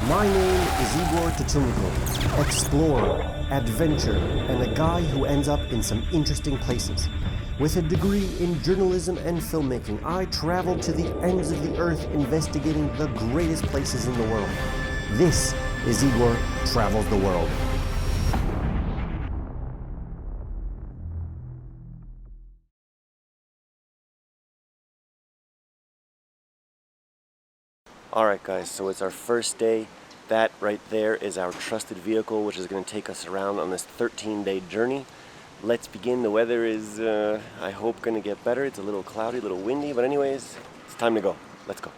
My name is Igor, explorer, adventurer, and a guy who ends up in some interesting places. With a degree in journalism and filmmaking, I traveled to the ends of the earth investigating the greatest places in the world. This is Igor Travels the World. Alright guys, so it's our first day. That right there is our trusted vehicle, which is going to take us around on this 13-day journey. Let's begin. The weather is, I hope, going to get better. It's a little cloudy, a little windy, but anyways, it's time to go. Let's go.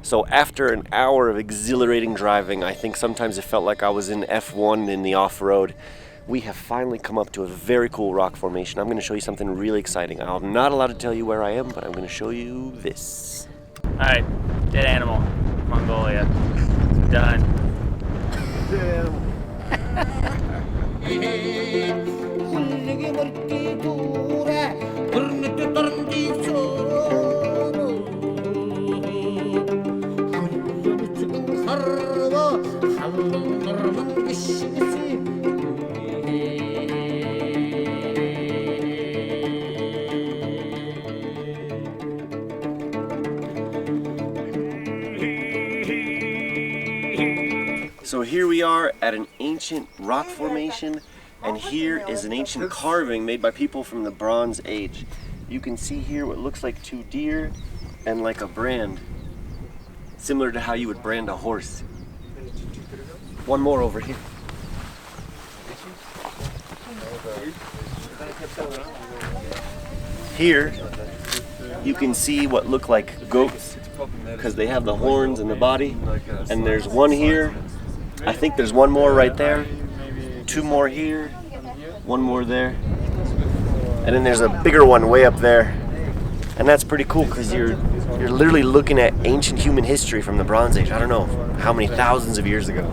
So after an hour of exhilarating driving, I think sometimes it felt like I was in F1 in the off-road. We have finally come up to a very cool rock formation. I'm going to show you something really exciting. I'm not allowed to tell you where I am, but I'm going to show you this. Alright, dead animal, Mongolia. Done. Dead So here we are at an ancient rock formation, and here is an ancient carving made by people from the Bronze Age. You can see here what looks like two deer and like a brand, similar to how you would brand a horse. One more over here. Here you can see what look like goats because they have the horns and the body, and there's one here. I think there's one more right there, two more here, one more there, and then there's a bigger one way up there. And that's pretty cool because you're literally looking at ancient human history from the Bronze Age. I don't know how many thousands of years ago.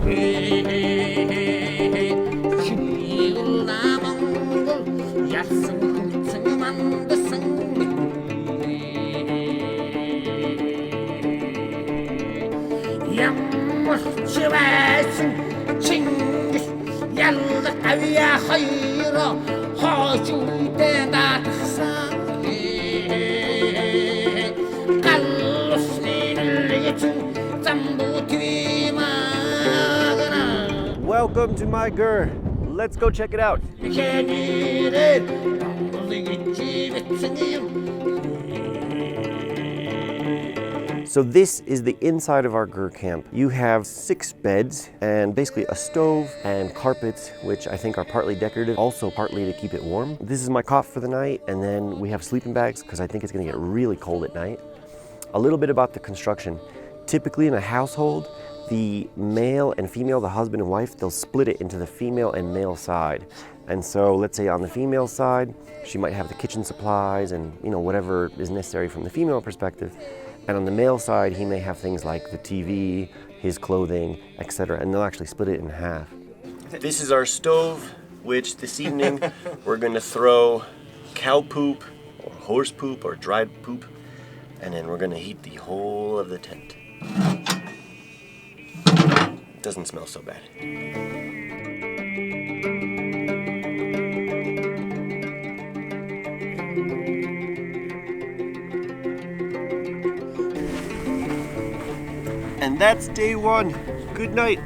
Welcome to my gur. Let's go check it out. So this is the inside of our ger camp. You have 6 beds and basically a stove and carpets, which I think are partly decorative, also partly to keep it warm. This is my cot for the night, and then we have sleeping bags because I think it's gonna get really cold at night. A little bit about the construction. Typically in a household, the male and female, the husband and wife, they'll split it into the female and male side. And so let's say on the female side, she might have the kitchen supplies and whatever is necessary from the female perspective. And on the male side, he may have things like the TV, his clothing, etc. And they'll actually split it in half. This is our stove, which this evening we're gonna throw cow poop or horse poop or dried poop, and then we're gonna heat the whole of the tent. Doesn't smell so bad. And that's day 1. Good night.